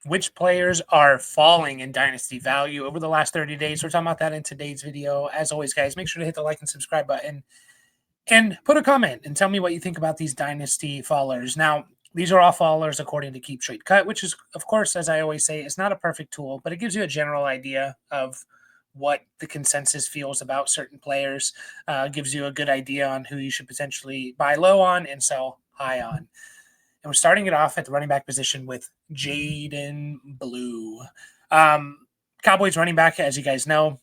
which players are falling in dynasty value over the last 30 days. We're talking about that in today's video. As always, guys, make sure to hit the like and subscribe button and put a comment and tell me what you think about these dynasty fallers. Now, these are all fallers according to keeptradecut, which is, of course, as I always say, it's not a perfect tool, but it gives you a general idea of what the consensus feels about certain players, gives you a good idea on who you should potentially buy low on and sell high on. And we're starting it off at the running back position with Jaden Blue. Cowboys running back, as you guys know,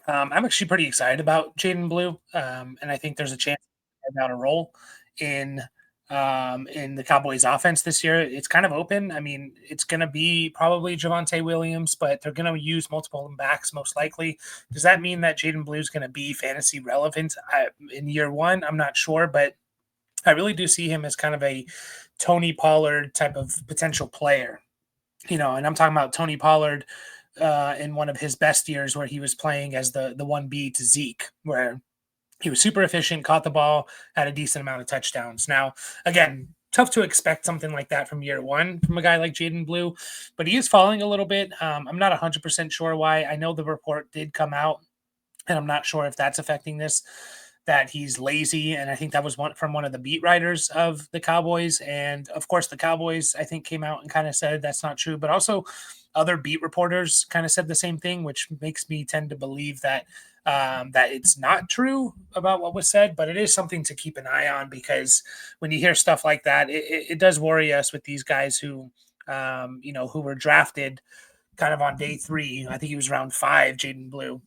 I'm actually pretty excited about Jaden Blue, and I think there's a chance about a role in in the Cowboys offense this year. It's kind of open. I mean, it's going to be probably Javonte Williams, but they're going to use multiple backs most likely. Does that mean that Jaden Blue is going to be fantasy relevant in year one? I'm not sure, but I really do see him as kind of a Tony Pollard type of potential player. And I'm talking about Tony Pollard in one of his best years where he was playing as the 1B to Zeke, where he was super efficient, caught the ball, had a decent amount of touchdowns. Now, again, tough to expect something like that from year one from a guy like Jaden Blue, but he is falling a little bit. I'm not 100% sure why. I know the report did come out, and I'm not sure if that's affecting this, that he's lazy. And I think that was one of the beat writers of the Cowboys. And of course, the Cowboys, I think, came out and kind of said that's not true. But also, other beat reporters kind of said the same thing, which makes me tend to believe that that it's not true about what was said. But it is something to keep an eye on, because when you hear stuff like that, it does worry us with these guys who, who were drafted kind of on day 3. I think he was round 5, Jaden Blue,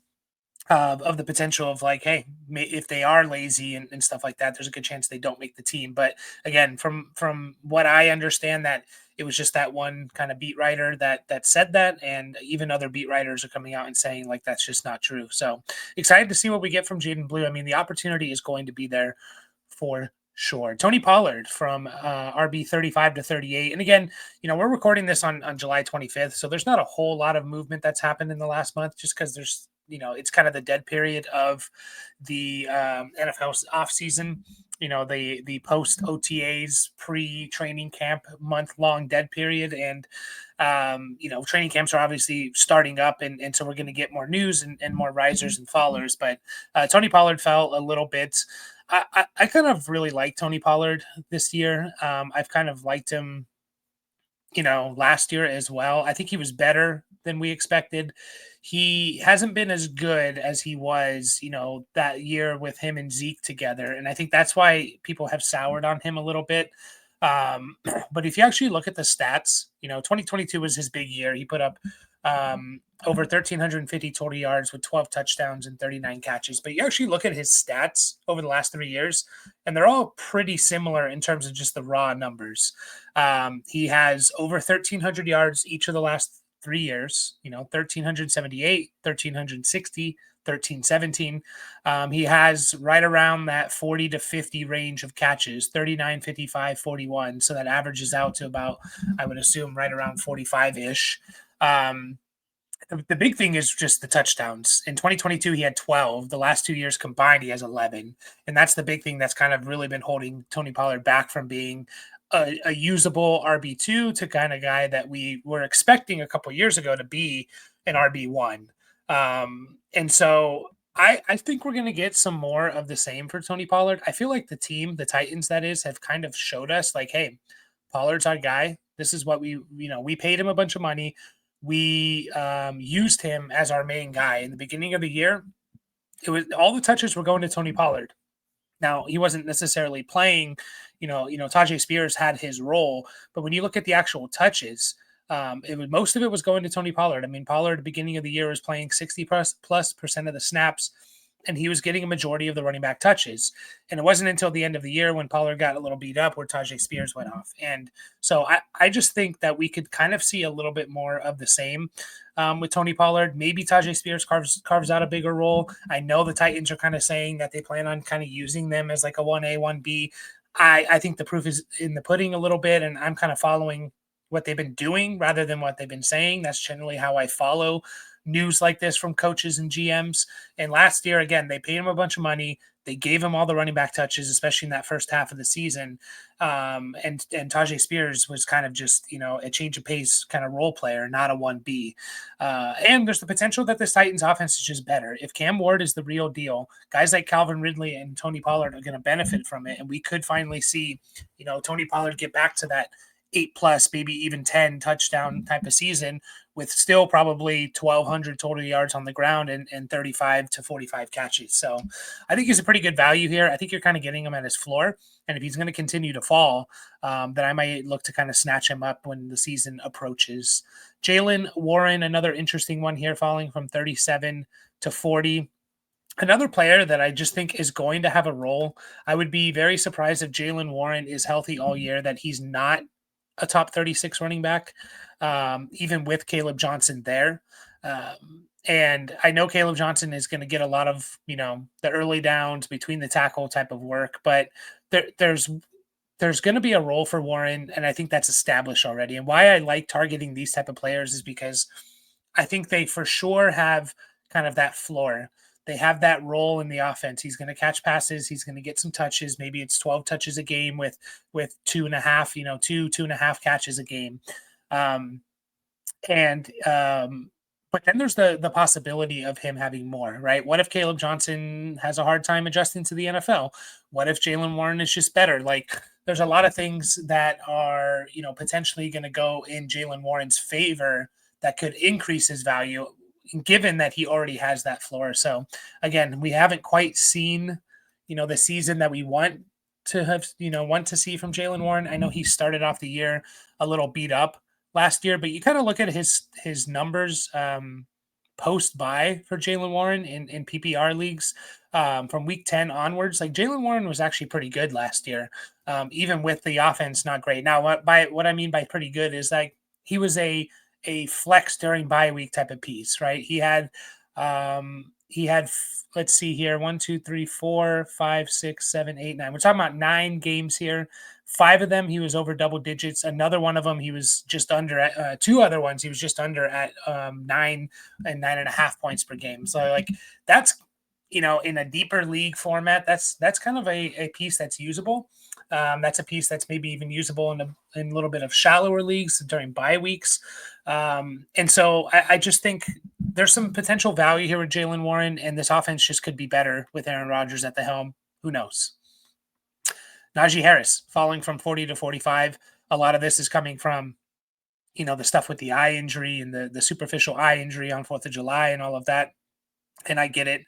of the potential of like, hey, if they are lazy and stuff like that, there's a good chance they don't make the team. But again, from what I understand, that it was just that one kind of beat writer that said that, and even other beat writers are coming out and saying like that's just not true. So excited to see what we get from Jaden Blue. I mean, the opportunity is going to be there for sure. Tony Pollard from RB 35 to 38. And again, we're recording this on July 25th. So there's not a whole lot of movement that's happened in the last month, just because there's, it's kind of the dead period of the NFL offseason. The post OTAs, pre-training camp, month-long dead period. And, training camps are obviously starting up. And so we're going to get more news and more risers and fallers. But Tony Pollard fell a little bit. I kind of really like Tony Pollard this year. I've kind of liked him, last year as well. I think he was better than we expected. He hasn't been as good as he was, that year with him and Zeke together. And I think that's why people have soured on him a little bit. But if you actually look at the stats, 2022 was his big year. He put up over 1,350 total yards with 12 touchdowns and 39 catches. But you actually look at his stats over the last 3 years, and they're all pretty similar in terms of just the raw numbers. He has over 1,300 yards each of the last 3 years, 1,378, 1,360, 1317. He has right around that 40 to 50 range of catches, 39, 55, 41. So that averages out to about, I would assume, right around 45-ish. The big thing is just the touchdowns. In 2022, he had 12. The last 2 years combined, he has 11. And that's the big thing that's kind of really been holding Tony Pollard back from being a usable RB2 to kind of guy that we were expecting a couple years ago to be an RB1. And so I think we're going to get some more of the same for Tony Pollard. I feel like the team, the Titans that is, have kind of showed us like, hey, Pollard's our guy. This is what we paid him a bunch of money. We used him as our main guy in the beginning of the year. It was all the touches were going to Tony Pollard. Now, he wasn't necessarily playing, Tajay Spears had his role, but when you look at the actual touches, most of it was going to Tony Pollard. I mean, Pollard at the beginning of the year was playing 60+% of the snaps, and he was getting a majority of the running back touches. And it wasn't until the end of the year when Pollard got a little beat up where Tajay Spears went off. And so I just think that we could kind of see a little bit more of the same with Tony Pollard. Maybe Tajay Spears carves out a bigger role. I know the Titans are kind of saying that they plan on kind of using them as like a 1A, 1B. I think the proof is in the pudding a little bit, and I'm kind of following what they've been doing rather than what they've been saying. That's generally how I follow news like this from coaches and GMs. And last year, again, they paid him a bunch of money. They gave him all the running back touches, especially in that first half of the season. And Tajay Spears was kind of just, a change of pace kind of role player, not a 1B. And there's the potential that this Titans offense is just better. If Cam Ward is the real deal, guys like Calvin Ridley and Tony Pollard are going to benefit from it. And we could finally see, Tony Pollard get back to that 8+, maybe even 10 touchdown type of season with still probably 1,200 total yards on the ground and 35 to 45 catches. So I think he's a pretty good value here. I think you're kind of getting him at his floor. And if he's going to continue to fall, then I might look to kind of snatch him up when the season approaches. Jaylen Warren, another interesting one here, falling from 37 to 40. Another player that I just think is going to have a role. I would be very surprised if Jaylen Warren is healthy all year, that he's not a top 36 running back, even with Caleb Johnson there. And I know Caleb Johnson is going to get a lot of, the early downs between the tackle type of work, but there's going to be a role for Warren, and I think that's established already. And why I like targeting these type of players is because I think they for sure have kind of that floor. They have that role in the offense. He's going to catch passes. He's going to get some touches. Maybe it's 12 touches a game with 2.5, 2.5 catches a game. But then there's the possibility of him having more, right? What if Caleb Johnson has a hard time adjusting to the NFL? What if Jaylen Warren is just better? Like, there's a lot of things that are, potentially going to go in Jaylen Warren's favor that could increase his value, given that he already has that floor. So again, we haven't quite seen, the season that we want to have, want to see from Jaylen Warren. I know he started off the year a little beat up last year, but you kind of look at his numbers post bye for Jaylen Warren in PPR leagues from week 10 onwards. Like, Jaylen Warren was actually pretty good last year, even with the offense not great. Now, what I mean by pretty good is like he was a flex during bye week type of piece, right? Let's see here, 1, 2, 3, 4, 5, 6, 7, 8, 9. We're talking about 9 games here. 5 of them he was over double digits. Another one of them he was just under at 2 other ones he was just under at 9 and 9.5 points per game. So like that's, in a deeper league format, that's kind of a piece that's usable. That's a piece that's maybe even usable in a little bit of shallower leagues during bye weeks. And so I just think there's some potential value here with Jaylen Warren, and this offense just could be better with Aaron Rodgers at the helm. Who knows? Najee Harris falling from 40 to 45. A lot of this is coming from, the stuff with the eye injury and the superficial eye injury on 4th of July and all of that. And I get it.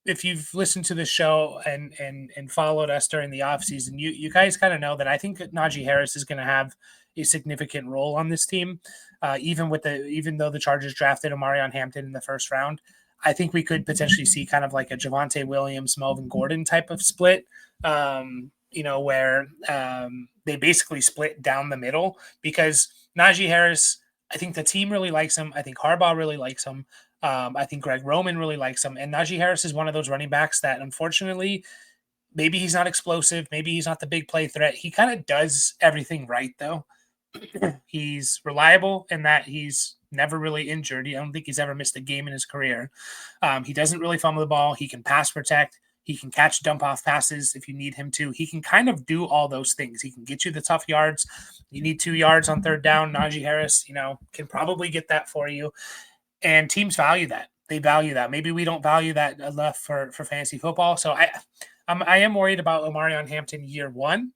If you've listened to the show and followed us during the offseason, you guys kind of know that I think that Najee Harris is going to have a significant role on this team, even though the Chargers drafted Omarion Hampton in the first round. I think we could potentially see kind of like a Javonte Williams, Melvin Gordon type of split, where they basically split down the middle, because Najee Harris, I think the team really likes him. I think Harbaugh really likes him. I think Greg Roman really likes him. And Najee Harris is one of those running backs that, unfortunately, maybe he's not explosive. Maybe he's not the big play threat. He kind of does everything right, though. He's reliable in that he's never really injured. I don't think he's ever missed a game in his career. He doesn't really fumble the ball. He can pass protect. He can catch dump off passes if you need him to. He can kind of do all those things. He can get you the tough yards. You need 2 yards on 3rd down. Najee Harris, can probably get that for you. And teams value that. They value that. Maybe we don't value that enough for fantasy football. So I am worried about Omarion Hampton year 1,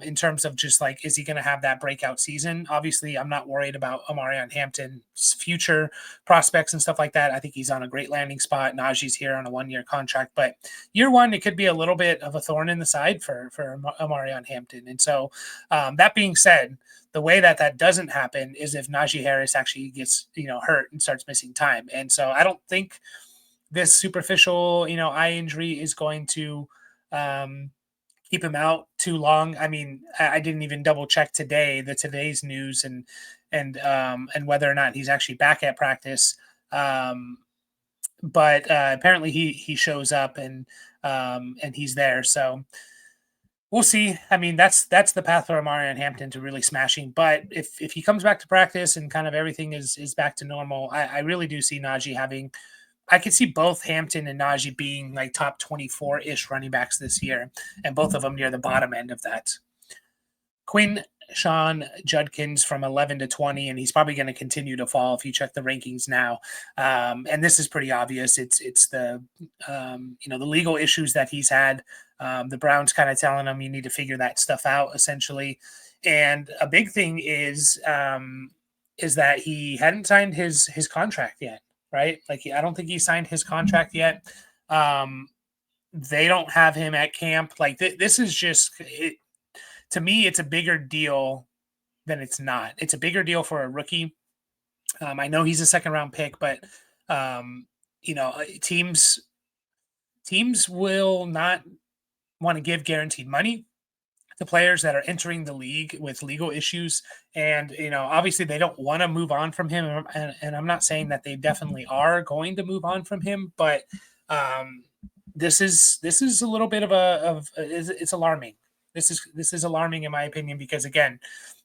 in terms of just like, is he going to have that breakout season? Obviously, I'm not worried about Omarion Hampton's future prospects and stuff like that. I think he's on a great landing spot. Najee's here on a 1-year contract, but year 1, it could be a little bit of a thorn in the side for Omarion Hampton. And so that being said, the way that doesn't happen is if Najee Harris actually gets, hurt and starts missing time. And so I don't think this superficial, eye injury is going to keep him out too long. I mean, I didn't even double check today's news and whether or not he's actually back at practice. But apparently he shows up and he's there. So We'll see. I mean, that's the path for Amari and Hampton to really smashing. But if he comes back to practice and kind of everything is back to normal, I really do see Najee having. I could see both Hampton and Najee being like top 24 ish running backs this year, and both of them near the bottom end of that. Quinn Sean Judkins from 11 to 20, and he's probably going to continue to fall if you check the rankings now. And this is pretty obvious. It's the the legal issues that he's had. The Browns kind of telling him you need to figure that stuff out essentially. And a big thing is that he hadn't signed his contract yet, right? Like I don't think he signed his contract yet. They don't have him at camp. Like this is just it, to me, it's a bigger deal than it's not. It's a bigger deal for a rookie. I know he's a second round pick, but um, teams will not want to give guaranteed money to players that are entering the league with legal issues, and obviously they don't want to move on from him. And I'm not saying that they definitely are going to move on from him, but um, this is a little bit of it's alarming. This is alarming in my opinion because again,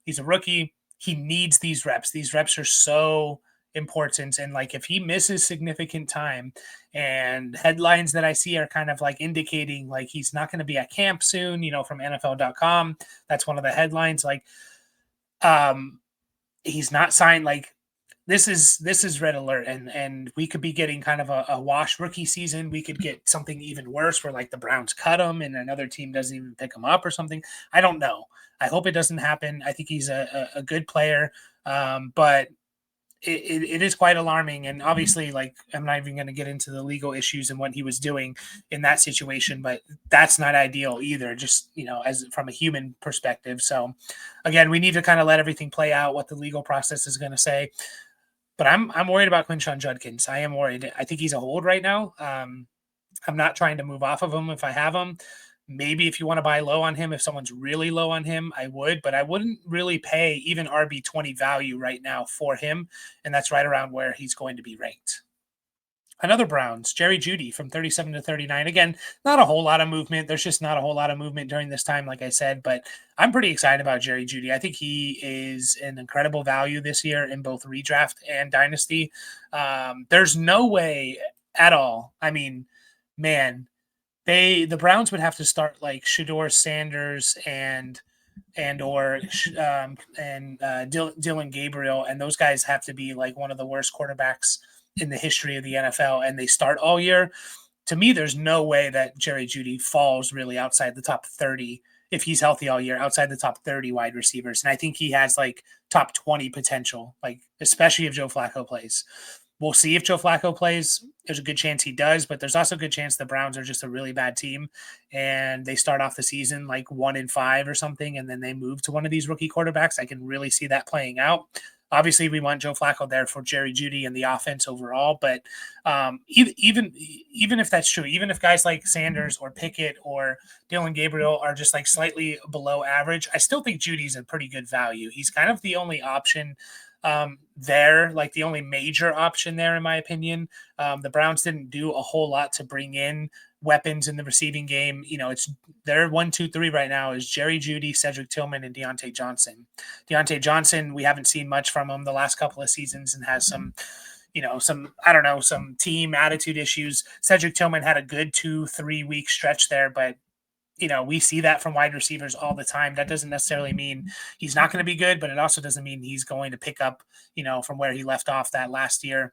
he's a rookie. He needs these reps. These reps are so important, and like if he misses significant time, and headlines that I see are kind of like indicating like he's not going to be at camp soon. From NFL.com, that's one of the headlines. Like, um, he's not signed. Like this is red alert, and we could be getting kind of a wash rookie season. We could get something even worse where like the Browns cut him and another team doesn't even pick him up or something. I don't know. I hope it doesn't happen. I think he's a good player, but it is quite alarming. And obviously, like I'm not even going to get into the legal issues and what he was doing in that situation, but that's not ideal either. Just as from a human perspective. So again, we need to kind of let everything play out what the legal process is going to say. But I'm worried about Quinshon Judkins. I am worried. I think he's a hold right now. I'm not trying to move off of him if I have him. Maybe if you want to buy low on him, if someone's really low on him, I would, but I wouldn't really pay even RB20 value right now for him. And that's right around where he's going to be ranked. Another Browns, Jerry Jeudy from 37 to 39. Again, not a whole lot of movement. There's just not a whole lot of movement during this time, like I said, but I'm pretty excited about Jerry Jeudy. I think he is an incredible value this year in both redraft and dynasty. There's no way at all. I mean, man, the Browns would have to start like Shador Sanders and Dylan Gabriel, and those guys have to be like one of the worst quarterbacks in the history of the NFL, and they start all year. To me, there's no way that Jerry Jeudy falls really outside the top 30 if he's healthy all year, outside the top 30 wide receivers. And I think he has like top 20 potential, like especially if Joe Flacco plays. We'll see if Joe Flacco plays. There's a good chance he does, but there's also a good chance the Browns are just a really bad team and they start off the season like 1-5 or something, and then they move to one of these rookie quarterbacks. I can really see that playing out. Obviously, we want Joe Flacco there for Jerry Jeudy and the offense overall. But even if that's true, even if guys like Sanders or Pickett or Dylan Gabriel are just like slightly below average, I still think Judy's a pretty good value. He's kind of the only option there, like the only major option there, in my opinion. The Browns didn't do a whole lot to bring in weapons in the receiving game. It's their 1, 2, 3 right now is Jerry Jeudy, Cedric Tillman, and Deontay Johnson. Deontay Johnson, we haven't seen much from him the last couple of seasons and has some team attitude issues. Cedric Tillman had a good 2-3 week stretch there, but we see that from wide receivers all the time. That doesn't necessarily mean he's not going to be good, but it also doesn't mean he's going to pick up, from where he left off that last year.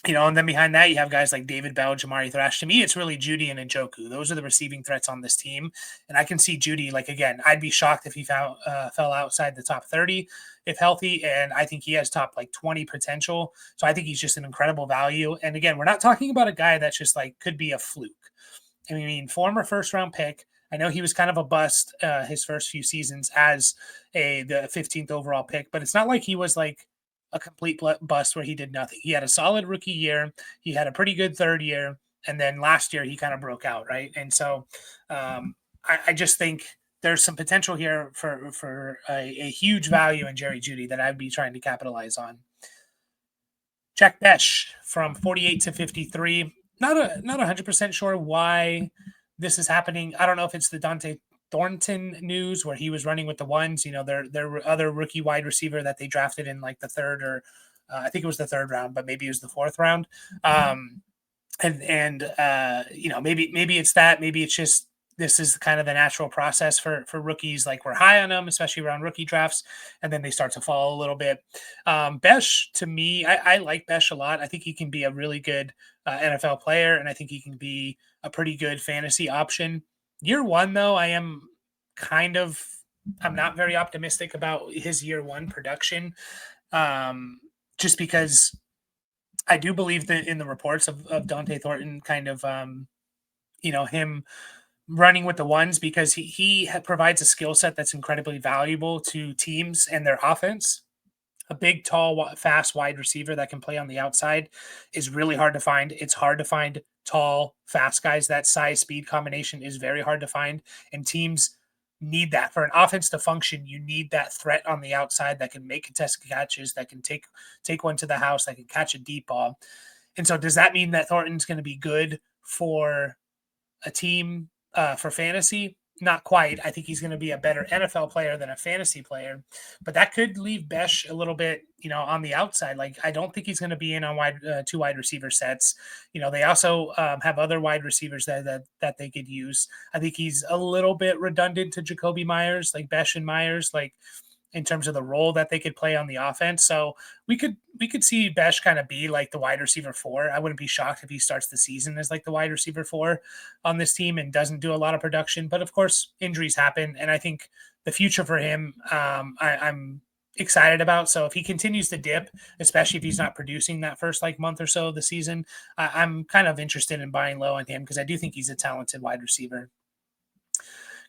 And then behind that, you have guys like David Bell, Jamari Thrash. To me, it's really Jeudy and Njoku. Those are the receiving threats on this team. And I can see Jeudy, like, again, I'd be shocked if he fell outside the top 30 if healthy. And I think he has top, 20 potential. So I think he's just an incredible value. And again, we're not talking about a guy that's just, could be a fluke. I mean, former first-round pick. I know he was kind of a bust his first few seasons as the 15th overall pick, but it's not like he was, a complete bust where he did nothing. He had a solid rookie year. He had a pretty good third year. And then last year he kind of broke out. Right. And so I just think there's some potential here for a huge value in Jerry Jeudy that I'd be trying to capitalize on. Jack Besh from 48 to 53. Not 100% sure why this is happening. I don't know if it's the Dante Thornton news where he was running with the ones, their other rookie wide receiver that they drafted in like the third or I think it was the third round, but maybe it was the fourth round. Maybe it's that, maybe it's just this is kind of the natural process for rookies. Like we're high on them, especially around rookie drafts, and then they start to fall a little bit. Besh, to me, I like Besh a lot. I think he can be a really good NFL player, and I think he can be a pretty good fantasy option. Year one, though, kind of I'm not very optimistic about his year one production, just because I do believe that in the reports of Dante Thornton kind of him running with the ones because he provides a skill set that's incredibly valuable to teams and their offense. A big, tall, fast wide receiver that can play on the outside is really hard to find. It's hard to find tall, fast guys. That size speed combination is very hard to find, and teams need that for an offense to function. You need that threat on the outside that can make contested catches, that can take one to the house, that can catch a deep ball. And so, does that mean that Thornton's going to be good for a team for fantasy? Not quite. I think he's going to be a better NFL player than a fantasy player, but that could leave Besh a little bit, on the outside. Like I don't think he's going to be in on two wide receiver sets. They also have other wide receivers that they could use. I think he's a little bit redundant to Jacoby Myers, like Besh and Myers, like in terms of the role that they could play on the offense. So we could see Besh kind of be like the wide receiver 4. I wouldn't be shocked if he starts the season as like the wide receiver 4 on this team and doesn't do a lot of production. But of course, injuries happen, and I think the future for him, I'm excited about. So if he continues to dip, especially if he's not producing that first like month or so of the season, I'm kind of interested in buying low on him because I do think he's a talented wide receiver.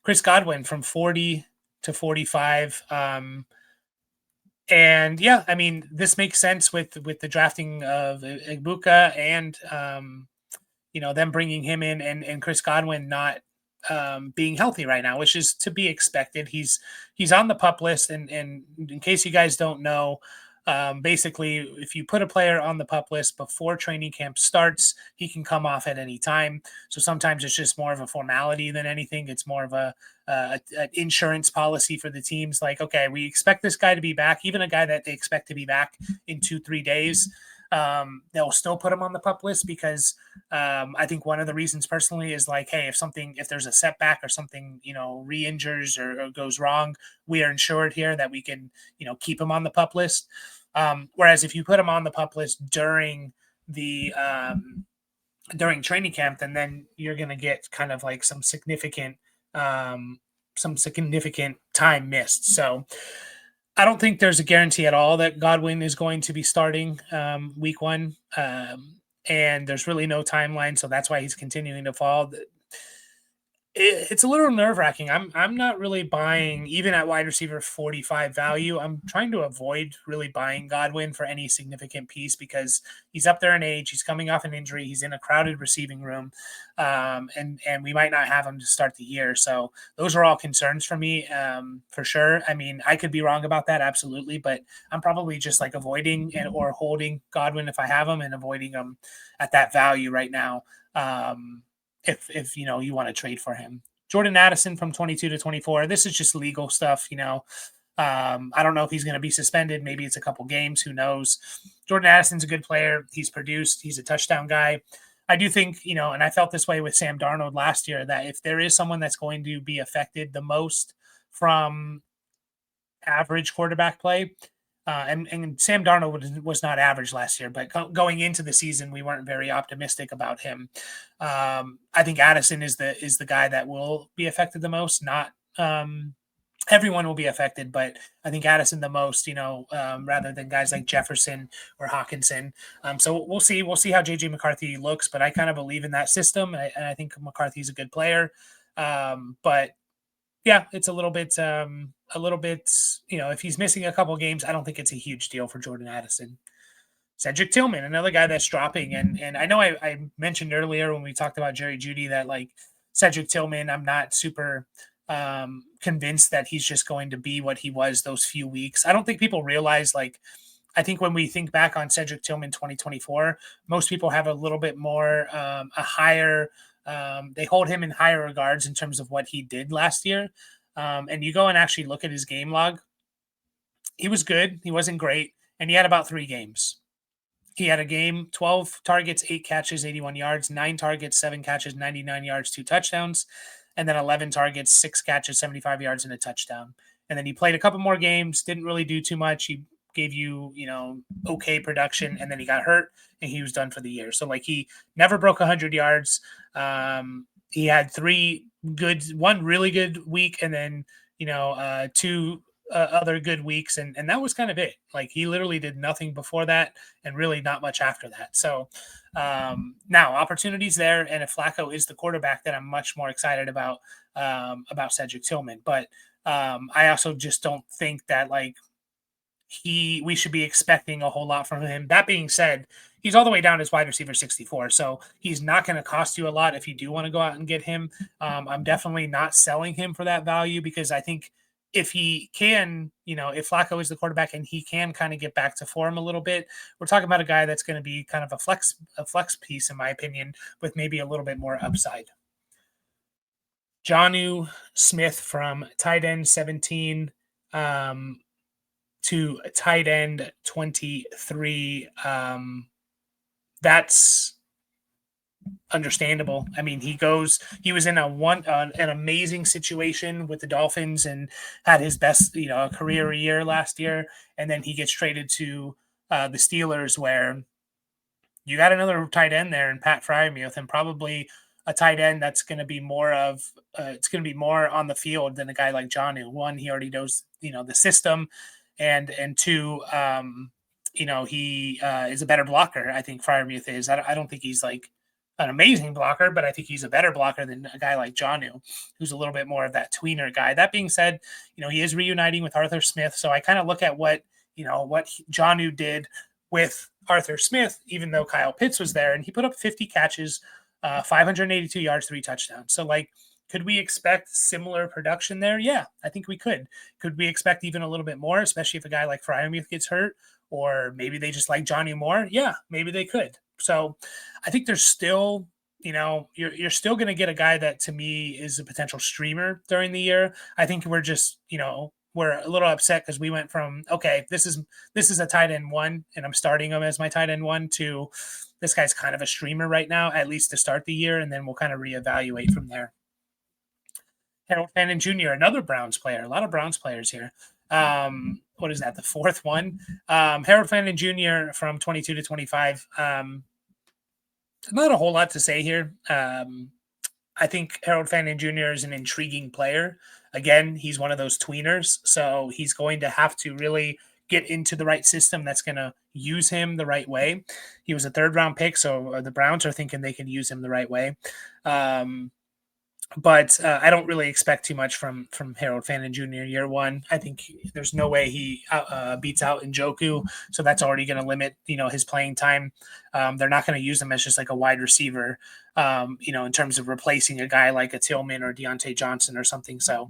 Chris Godwin from 40 to 45. And yeah, I mean, this makes sense with the drafting of Ibuka and them bringing him in and Chris Godwin not being healthy right now, which is to be expected. He's on the pup list, and in case you guys don't know, basically, if you put a player on the pup list before training camp starts, he can come off at any time. So sometimes it's just more of a formality than anything. It's more of an insurance policy for the teams. Like, okay, we expect this guy to be back, even a guy that they expect to be back in 2-3 days. They'll still put him on the pup list because I think one of the reasons personally is like, hey, if there's a setback or something, re-injures or goes wrong, we are insured here that we can, keep him on the pup list. Whereas if you put him on the pup list during training camp, then you're going to get kind of like some significant time missed. So I don't think there's a guarantee at all that Godwin is going to be starting week 1. And there's really no timeline. So that's why he's continuing to fall. It's a little nerve-wracking. I'm not really buying, even at wide receiver 45 value. I'm trying to avoid really buying Godwin for any significant piece because he's up there in age. He's coming off an injury. He's in a crowded receiving room, and we might not have him to start the year. So those are all concerns for me, for sure. I mean, I could be wrong about that, absolutely, but I'm probably just like avoiding or holding Godwin if I have him and avoiding him at that value right now. If you want to trade for him. Jordan Addison from 22 to 24. This is just legal stuff. I don't know if he's going to be suspended. Maybe it's a couple games. Who knows? Jordan Addison's a good player. He's produced. He's a touchdown guy. I do think, and I felt this way with Sam Darnold last year, that if there is someone that's going to be affected the most from average quarterback play, and Sam Darnold was not average last year, but going into the season, we weren't very optimistic about him. I think Addison is the guy that will be affected the most. Not everyone will be affected, but I think Addison the most. Rather than guys like Jefferson or Hawkinson. So we'll see. We'll see how JJ McCarthy looks, but I kind of believe in that system, and I think McCarthy's a good player. But yeah, it's a little bit, if he's missing a couple games, I don't think it's a huge deal for Jordan Addison. Cedric Tillman, another guy that's dropping. And I know I mentioned earlier when we talked about Jerry Jeudy that like Cedric Tillman, I'm not super convinced that he's just going to be what he was those few weeks. I don't think people realize, like, I think when we think back on Cedric Tillman 2024, most people have a little bit more, a higher They hold him in higher regards in terms of what he did last year. And you go and actually look at his game log. He was good. He wasn't great, and he had about 3 games. He had a game, 12 targets, 8 catches, 81 yards, 9 targets, 7 catches, 99 yards, 2 touchdowns, and then 11 targets, 6 catches, 75 yards, and a touchdown. And then he played a couple more games, didn't really do too much. He gave you, okay production, and then he got hurt and he was done for the year. So like he never broke 100 yards. He had one really good week, and then two other good weeks, and that was kind of it. Like he literally did nothing before that, and really not much after that. So now opportunities there, and if Flacco is the quarterback, then I'm much more excited about Cedric Tillman. But I also just don't think that like we should be expecting a whole lot from him. That being said, he's all the way down as wide receiver 64, so he's not going to cost you a lot if you do want to go out and get him. I'm definitely not selling him for that value, because I think if he can, if Flacco is the quarterback and he can kind of get back to form a little bit, we're talking about a guy that's going to be kind of a flex piece, in my opinion, with maybe a little bit more upside. Jonnu Smith from tight end 17 to tight end 23. That's understandable. I mean, he was in an amazing situation with the Dolphins and had his best, career year last year. And then he gets traded to the Steelers, where you got another tight end there, and Pat Freiermuth, and probably a tight end that's going to be it's going to be more on the field than a guy like Jonnu. One, he already knows, the system, and two, he is a better blocker. I think Freiermuth is. I don't think he's like an amazing blocker, but I think he's a better blocker than a guy like Jonnu, who's a little bit more of that tweener guy. That being said, he is reuniting with Arthur Smith, so I kind of look at what Jonnu did with Arthur Smith, even though Kyle Pitts was there, and he put up 50 catches, 582 yards, 3 touchdowns. So like, could we expect similar production there? Yeah, I think we could. Could we expect even a little bit more, especially if a guy like Freiermuth gets hurt, or maybe they just like Jonnu more? Yeah, maybe they could. So I think there's still, you're still going to get a guy that to me is a potential streamer during the year. I think we're just, we're a little upset because we went from, okay, this is a tight end 1 and I'm starting him as my tight end 1, to this guy's kind of a streamer right now, at least to start the year, and then we'll kind of reevaluate from there. Harold Fannin Jr., another Browns player. A lot of Browns players here. What is that, the 4th one? Harold Fannin Jr. from 22 to 25. Not a whole lot to say here. I think Harold Fannin Jr. is an intriguing player. Again, he's one of those tweeners, so he's going to have to really get into the right system that's going to use him the right way. He was a 3rd-round pick, so the Browns are thinking they can use him the right way. But I don't really expect too much from Harold Fannin Jr. year 1. I think there's no way he beats out Njoku, so that's already going to limit his playing time. They're not going to use him as just like a wide receiver, in terms of replacing a guy like a Tillman or Deontay Johnson or something. So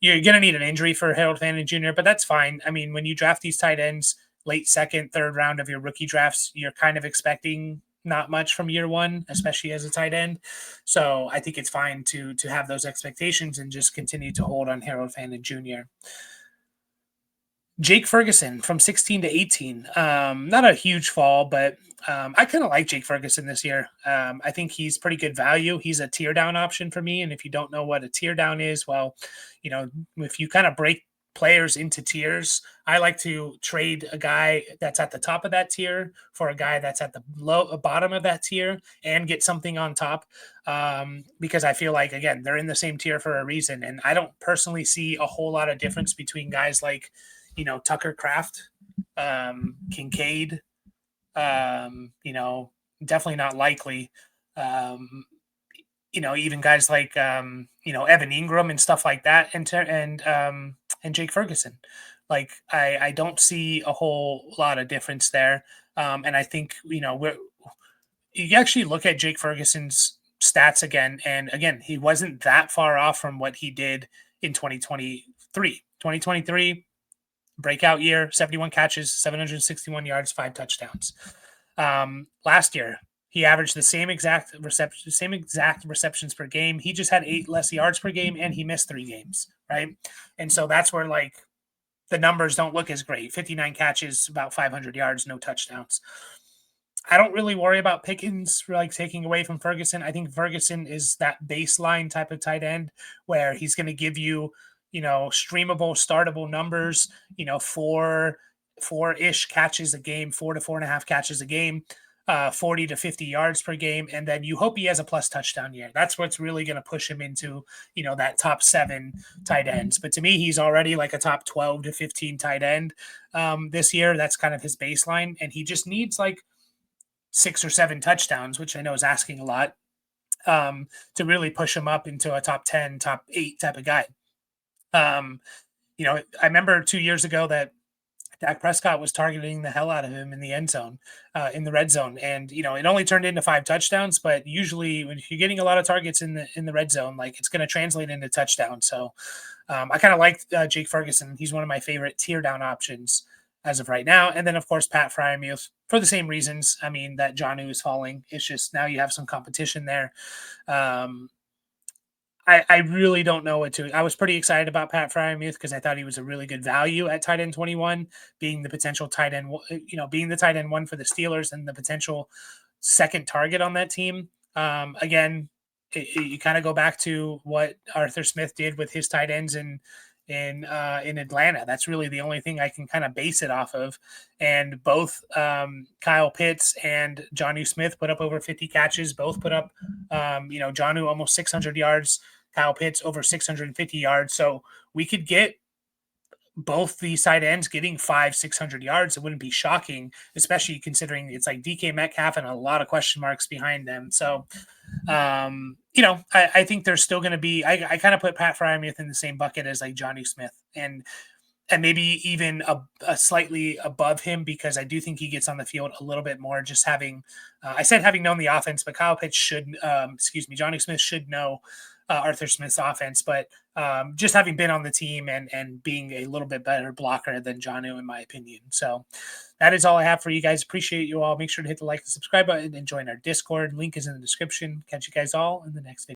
you're going to need an injury for Harold Fannin Jr., but that's fine. I mean, when you draft these tight ends late 2nd, 3rd round of your rookie drafts, you're kind of expecting not much from year 1, especially as a tight end. So I think it's fine to have those expectations and just continue to hold on Harold Fannin Jr. Jake Ferguson from 16 to 18. Not a huge fall, but I kind of like Jake Ferguson this year. I think he's pretty good value. He's a tier down option for me. And if you don't know what a tier down is, well, if you kind of break players into tiers, I like to trade a guy that's at the top of that tier for a guy that's at the bottom of that tier and get something on top, because I feel like, again, they're in the same tier for a reason, and I don't personally see a whole lot of difference between guys like Tucker Kraft, Kincaid, definitely not likely, even guys like Evan Ingram and stuff like that, and Jake Ferguson. Like I don't see a whole lot of difference there. And I think, you actually look at Jake Ferguson's stats again, and again, he wasn't that far off from what he did in 2023. 2023, breakout year, 71 catches, 761 yards, 5 touchdowns. Last year, He averaged the same exact receptions per game. He just had 8 less yards per game, and he missed 3 games, right? And so that's where like the numbers don't look as great. 59 catches, about 500 yards, no touchdowns. I don't really worry about Pickens like taking away from Ferguson. I think Ferguson is that baseline type of tight end where he's going to give you, streamable, startable numbers, 4 ish catches a game, 4 to 4.5 catches a game, 40 to 50 yards per game. And then you hope he has a plus touchdown year. That's what's really going to push him into, that top 7 tight ends. But to me, he's already like a top 12 to 15 tight end this year. That's kind of his baseline. And he just needs like 6 or 7 touchdowns, which I know is asking a lot, to really push him up into a top 10, top 8 type of guy. I remember 2 years ago that Dak Prescott was targeting the hell out of him in the end zone, in the red zone, and it only turned into 5 touchdowns. But usually, when you're getting a lot of targets in the red zone, like it's going to translate into touchdowns. So, I kind of like Jake Ferguson. He's one of my favorite tear down options as of right now. And then, of course, Pat Fryermuth for the same reasons. I mean, that Jonnu is falling. It's just now you have some competition there. I really don't know what to. I was pretty excited about Pat Fryermuth because I thought he was a really good value at tight end 21, being the potential tight end, being the tight end 1 for the Steelers and the potential second target on that team. Again, you kind of go back to what Arthur Smith did with his tight ends in Atlanta. That's really the only thing I can kind of base it off of. And both Kyle Pitts and Jonnu Smith put up over 50 catches. Both put up, Jonnu almost 600 yards, Kyle Pitts over 650 yards. So we could get both the side ends getting 500-600 yards. It wouldn't be shocking, especially considering it's like DK Metcalf and a lot of question marks behind them. So, I think there's still going to be, I kind of put Pat Fryermuth in the same bucket as like Jonnu Smith and maybe even a slightly above him, because I do think he gets on the field a little bit more, just having, I said having known the offense, but Kyle Pitts Jonnu Smith should know Arthur Smith's offense, but just having been on the team and being a little bit better blocker than Jonnu, in my opinion. So that is all I have for you guys. Appreciate you all. Make sure to hit the like and subscribe button and join our Discord. Link is in the description. Catch you guys all in the next video.